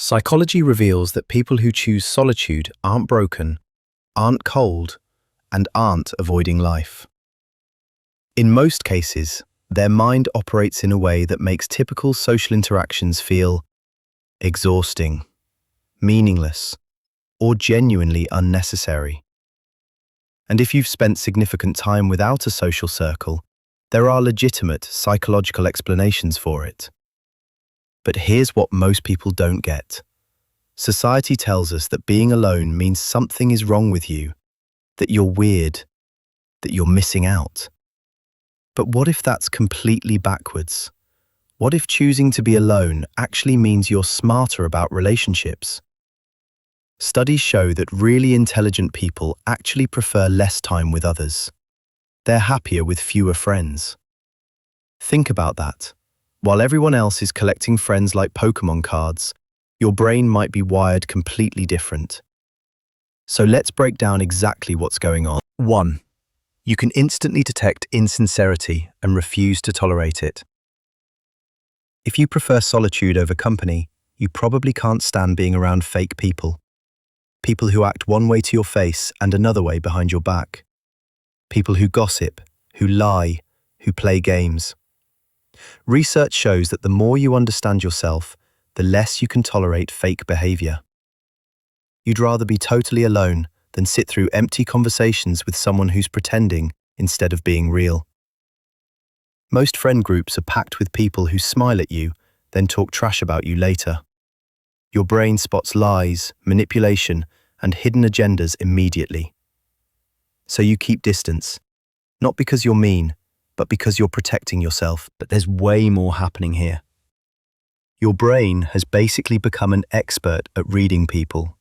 Psychology reveals that people who choose solitude aren't broken, aren't cold, and aren't avoiding life. In most cases, their mind operates in a way that makes typical social interactions feel exhausting, meaningless, or genuinely unnecessary. And if you've spent significant time without a social circle, there are legitimate psychological explanations for it. But here's what most people don't get. Society tells us that being alone means something is wrong with you, that you're weird, that you're missing out. But what if that's completely backwards? What if choosing to be alone actually means you're smarter about relationships? Studies show that really intelligent people actually prefer less time with others. They're happier with fewer friends. Think about that. While everyone else is collecting friends like Pokemon cards, your brain might be wired completely different. So let's break down exactly what's going on. 1. You can instantly detect insincerity and refuse to tolerate it. If you prefer solitude over company, you probably can't stand being around fake people. People who act one way to your face and another way behind your back. People who gossip, who lie, who play games. Research shows that the more you understand yourself, the less you can tolerate fake behavior. You'd rather be totally alone than sit through empty conversations with someone who's pretending instead of being real. Most friend groups are packed with people who smile at you, then talk trash about you later. Your brain spots lies, manipulation, and hidden agendas immediately. So you keep distance, not because you're mean, but because you're protecting yourself. But there's way more happening here. Your brain has basically become an expert at reading people.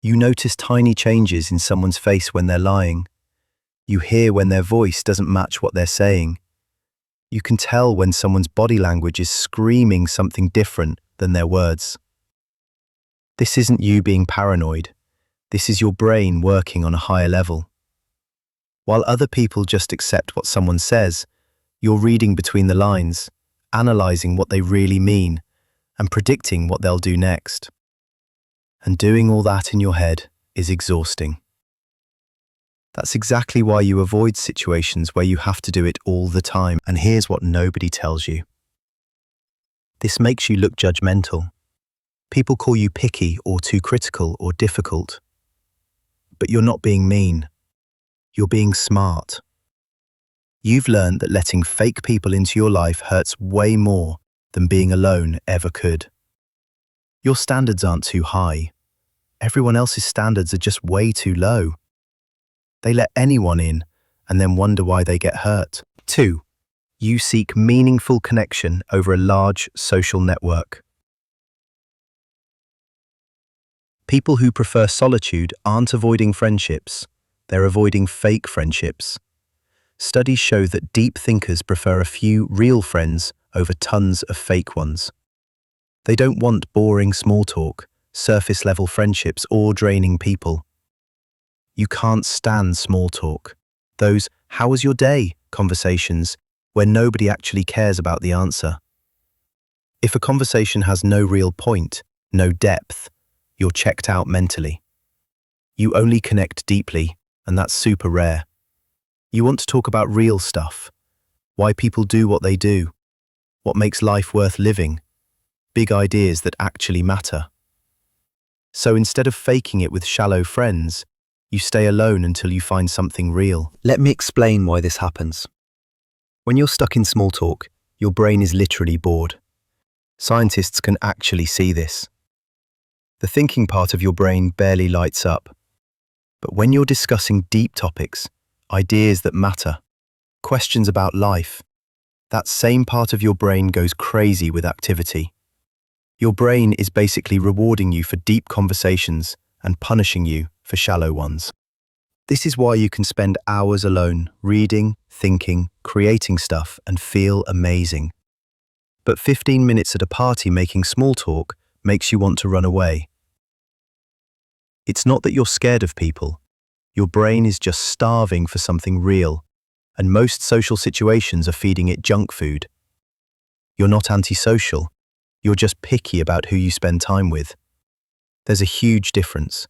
You notice tiny changes in someone's face when they're lying. You hear when their voice doesn't match what they're saying. You can tell when someone's body language is screaming something different than their words. This isn't you being paranoid. This is your brain working on a higher level. While other people just accept what someone says, you're reading between the lines, analyzing what they really mean, and predicting what they'll do next. And doing all that in your head is exhausting. That's exactly why you avoid situations where you have to do it all the time. And here's what nobody tells you. This makes you look judgmental. People call you picky or too critical or difficult. But you're not being mean. You're being smart. You've learned that letting fake people into your life hurts way more than being alone ever could. Your standards aren't too high. Everyone else's standards are just way too low. They let anyone in and then wonder why they get hurt. 2. You seek meaningful connection over a large social network. People who prefer solitude aren't avoiding friendships. They're avoiding fake friendships. Studies show that deep thinkers prefer a few real friends over tons of fake ones. They don't want boring small talk, surface-level friendships, or draining people. You can't stand small talk. Those "how was your day" conversations where nobody actually cares about the answer. If a conversation has no real point, no depth, you're checked out mentally. You only connect deeply, and that's super rare. You want to talk about real stuff. Why people do what they do. What makes life worth living. Big ideas that actually matter. So instead of faking it with shallow friends, you stay alone until you find something real. Let me explain why this happens. When you're stuck in small talk, your brain is literally bored. Scientists can actually see this. The thinking part of your brain barely lights up. But when you're discussing deep topics, ideas that matter, questions about life, that same part of your brain goes crazy with activity. Your brain is basically rewarding you for deep conversations and punishing you for shallow ones. This is why you can spend hours alone, reading, thinking, creating stuff, and feel amazing. But 15 minutes at a party making small talk makes you want to run away. It's not that you're scared of people. Your brain is just starving for something real, and most social situations are feeding it junk food. You're not antisocial. You're just picky about who you spend time with. There's a huge difference.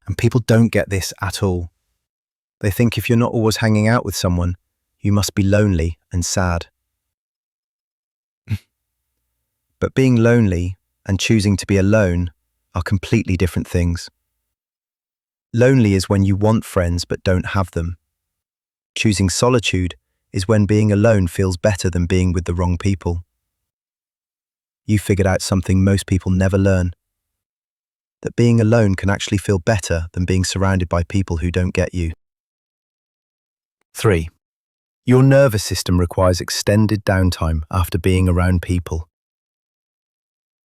And people don't get this at all. They think if you're not always hanging out with someone, you must be lonely and sad. But being lonely and choosing to be alone are completely different things. Lonely is when you want friends but don't have them. Choosing solitude is when being alone feels better than being with the wrong people. You figured out something most people never learn. That being alone can actually feel better than being surrounded by people who don't get you. 3. Your nervous system requires extended downtime after being around people.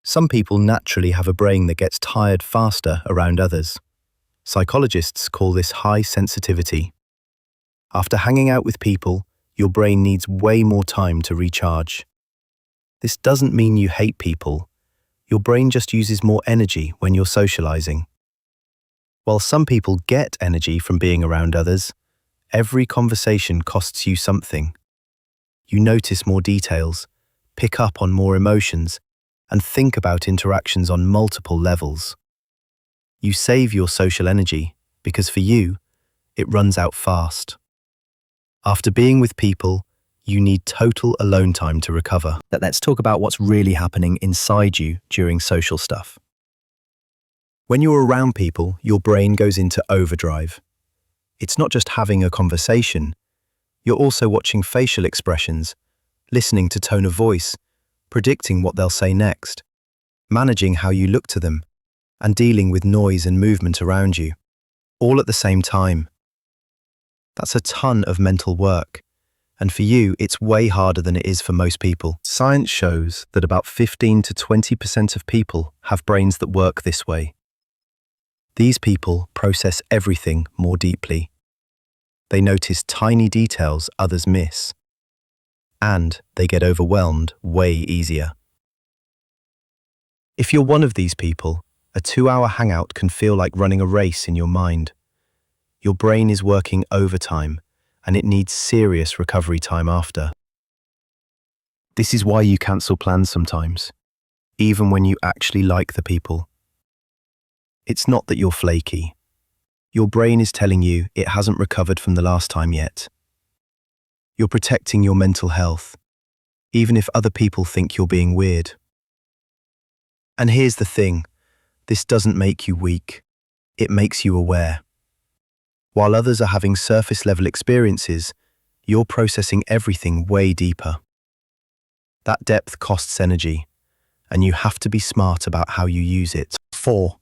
Some people naturally have a brain that gets tired faster around others. Psychologists call this high sensitivity. After hanging out with people, your brain needs way more time to recharge. This doesn't mean you hate people. Your brain just uses more energy when you're socializing. While some people get energy from being around others, every conversation costs you something. You notice more details, pick up on more emotions, and think about interactions on multiple levels. You save your social energy because for you, it runs out fast. After being with people, you need total alone time to recover. Let's talk about what's really happening inside you during social stuff. When you're around people, your brain goes into overdrive. It's not just having a conversation. You're also watching facial expressions, listening to tone of voice, predicting what they'll say next, managing how you look to them, and dealing with noise and movement around you, all at the same time. That's a ton of mental work, and for you, it's way harder than it is for most people. Science shows that about 15 to 20% of people have brains that work this way. These people process everything more deeply. They notice tiny details others miss, and they get overwhelmed way easier. If you're one of these people, a 2-hour hangout can feel like running a race in your mind. Your brain is working overtime, and it needs serious recovery time after. This is why you cancel plans sometimes, even when you actually like the people. It's not that you're flaky. Your brain is telling you it hasn't recovered from the last time yet. You're protecting your mental health, even if other people think you're being weird. And here's the thing, this doesn't make you weak, it makes you aware. While others are having surface-level experiences, you're processing everything way deeper. That depth costs energy, and you have to be smart about how you use it. 4.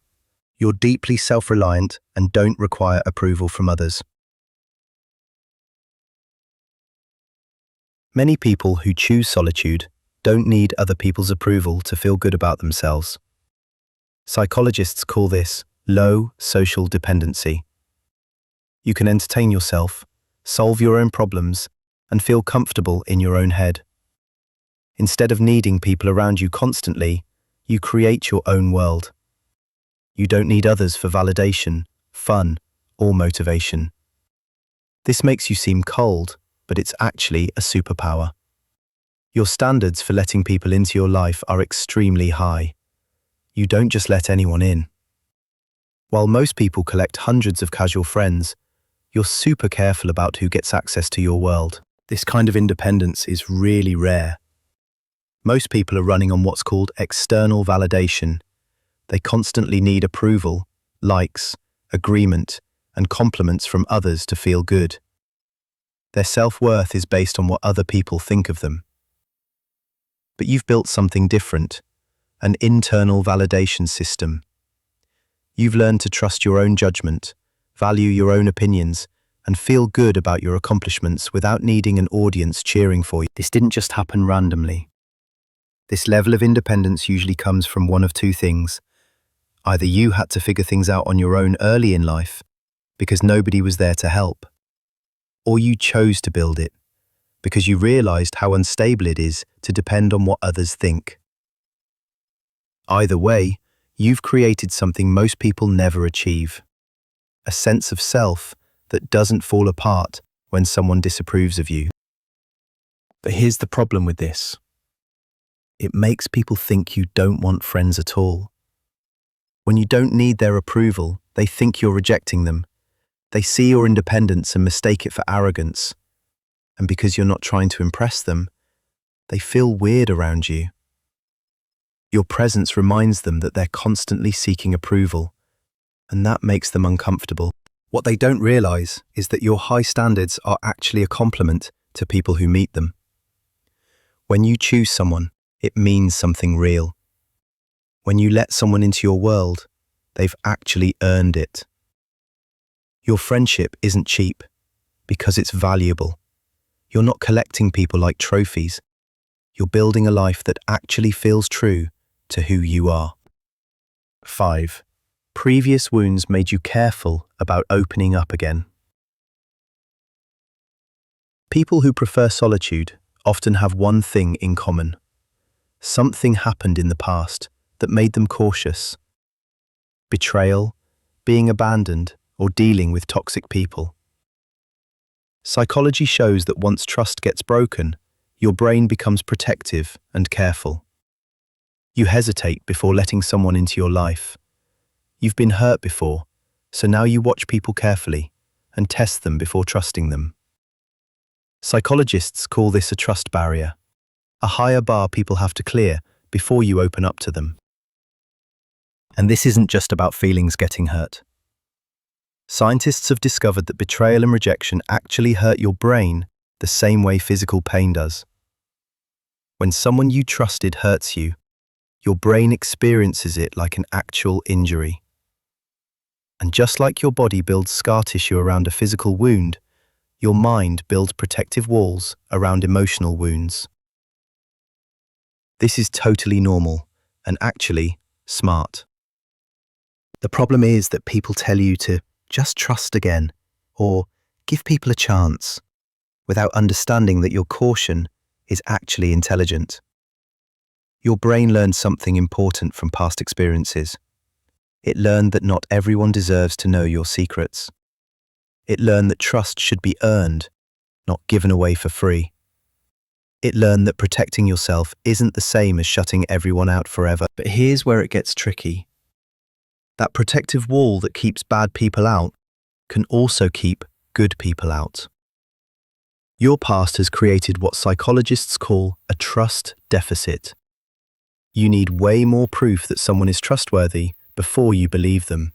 You're deeply self-reliant and don't require approval from others. Many people who choose solitude don't need other people's approval to feel good about themselves. Psychologists call this low social dependency. You can entertain yourself, solve your own problems, and feel comfortable in your own head. Instead of needing people around you constantly, you create your own world. You don't need others for validation, fun, or motivation. This makes you seem cold, but it's actually a superpower. Your standards for letting people into your life are extremely high. You don't just let anyone in. While most people collect hundreds of casual friends, you're super careful about who gets access to your world. This kind of independence is really rare. Most people are running on what's called external validation. They constantly need approval, likes, agreement, and compliments from others to feel good. Their self-worth is based on what other people think of them. But you've built something different, an internal validation system. You've learned to trust your own judgment, value your own opinions, and feel good about your accomplishments without needing an audience cheering for you. This didn't just happen randomly. This level of independence usually comes from one of two things. Either you had to figure things out on your own early in life, because nobody was there to help, or you chose to build it, because you realized how unstable it is to depend on what others think. Either way, you've created something most people never achieve. A sense of self that doesn't fall apart when someone disapproves of you. But here's the problem with this. it makes people think you don't want friends at all. When you don't need their approval, they think you're rejecting them. They see your independence and mistake it for arrogance. And because you're not trying to impress them, they feel weird around you. Your presence reminds them that they're constantly seeking approval, and that makes them uncomfortable. What they don't realize is that your high standards are actually a compliment to people who meet them. When you choose someone, it means something real. When you let someone into your world, they've actually earned it. Your friendship isn't cheap because it's valuable. You're not collecting people like trophies. You're building a life that actually feels true to who you are. 5. Previous wounds made you careful about opening up again. People who prefer solitude often have one thing in common. Something happened in the past that made them cautious. Betrayal, being abandoned, or dealing with toxic people. Psychology shows that once trust gets broken, your brain becomes protective and careful. You hesitate before letting someone into your life. You've been hurt before, so now you watch people carefully and test them before trusting them. Psychologists call this a trust barrier, a higher bar people have to clear before you open up to them. And this isn't just about feelings getting hurt. Scientists have discovered that betrayal and rejection actually hurt your brain the same way physical pain does. When someone you trusted hurts you, your brain experiences it like an actual injury. And just like your body builds scar tissue around a physical wound, your mind builds protective walls around emotional wounds. This is totally normal and actually smart. The problem is that people tell you to just trust again or give people a chance without understanding that your caution is actually intelligent. Your brain learned something important from past experiences. It learned that not everyone deserves to know your secrets. It learned that trust should be earned, not given away for free. It learned that protecting yourself isn't the same as shutting everyone out forever. But here's where it gets tricky. That protective wall that keeps bad people out can also keep good people out. Your past has created what psychologists call a trust deficit. You need way more proof that someone is trustworthy before you believe them.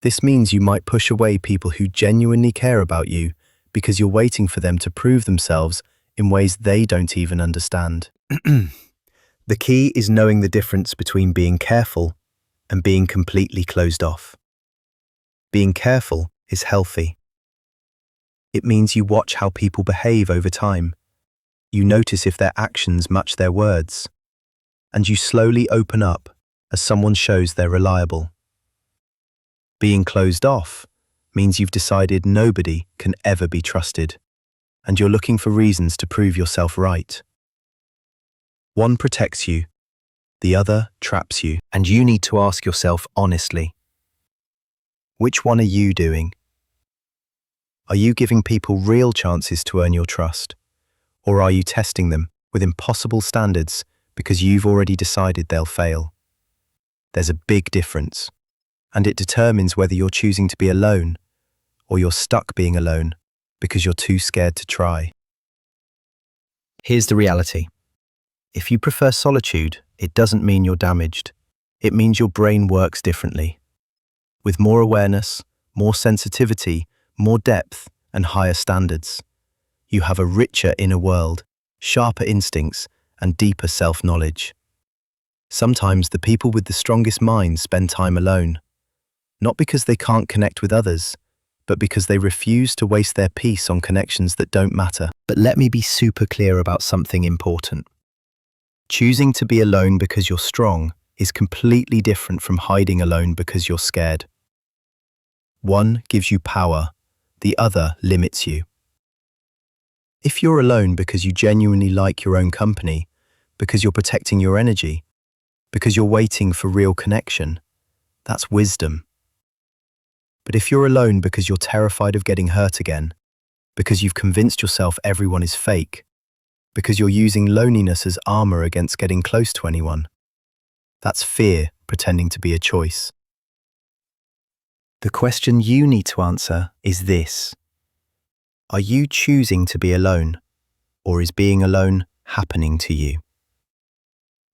This means you might push away people who genuinely care about you because you're waiting for them to prove themselves in ways they don't even understand. The key is knowing the difference between being careful and being completely closed off. Being careful is healthy. It means you watch how people behave over time. You notice if their actions match their words. And you slowly open up as someone shows they're reliable. Being closed off means you've decided nobody can ever be trusted, and you're looking for reasons to prove yourself right. One protects you, the other traps you, and you need to ask yourself honestly, which one are you doing? Are you giving people real chances to earn your trust, or are you testing them with impossible standards because you've already decided they'll fail? There's a big difference, and it determines whether you're choosing to be alone or you're stuck being alone because you're too scared to try. Here's the reality. If you prefer solitude, it doesn't mean you're damaged. It means your brain works differently. With more awareness, more sensitivity, more depth, and higher standards. You have a richer inner world, sharper instincts, and deeper self-knowledge. Sometimes the people with the strongest minds spend time alone, not because they can't connect with others, but because they refuse to waste their peace on connections that don't matter. But let me be super clear about something important. Choosing to be alone because you're strong is completely different from hiding alone because you're scared. One gives you power, the other limits you. If you're alone because you genuinely like your own company, because you're protecting your energy, because you're waiting for real connection, that's wisdom. But if you're alone because you're terrified of getting hurt again, because you've convinced yourself everyone is fake, because you're using loneliness as armor against getting close to anyone. That's fear pretending to be a choice. The question you need to answer is this: are you choosing to be alone, or is being alone happening to you?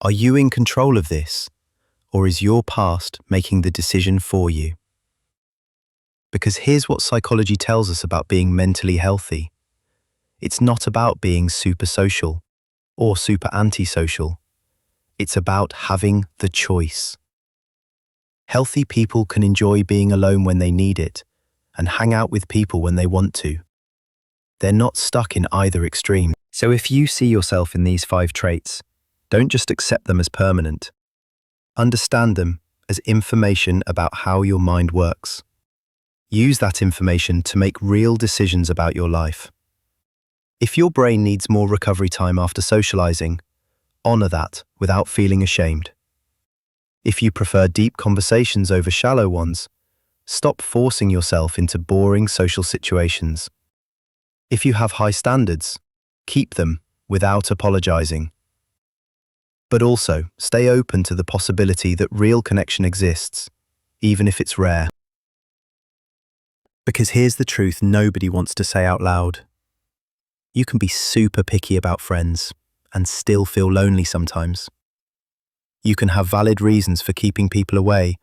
Are you in control of this, or is your past making the decision for you? Because here's what psychology tells us about being mentally healthy. It's not about being super social or super antisocial. It's about having the choice. Healthy people can enjoy being alone when they need it and hang out with people when they want to. They're not stuck in either extreme. So if you see yourself in these 5 traits, don't just accept them as permanent. Understand them as information about how your mind works. Use that information to make real decisions about your life. If your brain needs more recovery time after socializing, honor that without feeling ashamed. If you prefer deep conversations over shallow ones, stop forcing yourself into boring social situations. If you have high standards, keep them without apologizing. But also, stay open to the possibility that real connection exists, even if it's rare. Because here's the truth nobody wants to say out loud. You can be super picky about friends and still feel lonely sometimes. You can have valid reasons for keeping people away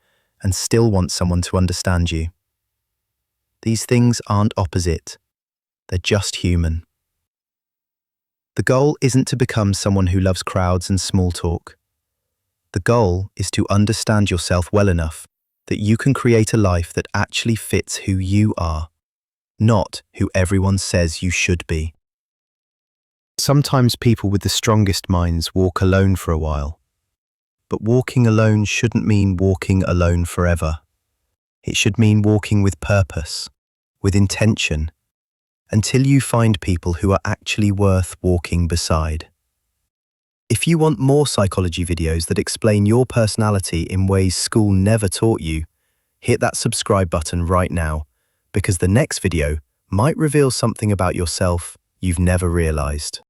and still want someone to understand you. These things aren't opposite. They're just human. The goal isn't to become someone who loves crowds and small talk. The goal is to understand yourself well enough that you can create a life that actually fits who you are, not who everyone says you should be. Sometimes people with the strongest minds walk alone for a while. But walking alone shouldn't mean walking alone forever. It should mean walking with purpose, with intention, until you find people who are actually worth walking beside. If you want more psychology videos that explain your personality in ways school never taught you, hit that subscribe button right now, because the next video might reveal something about yourself you've never realized.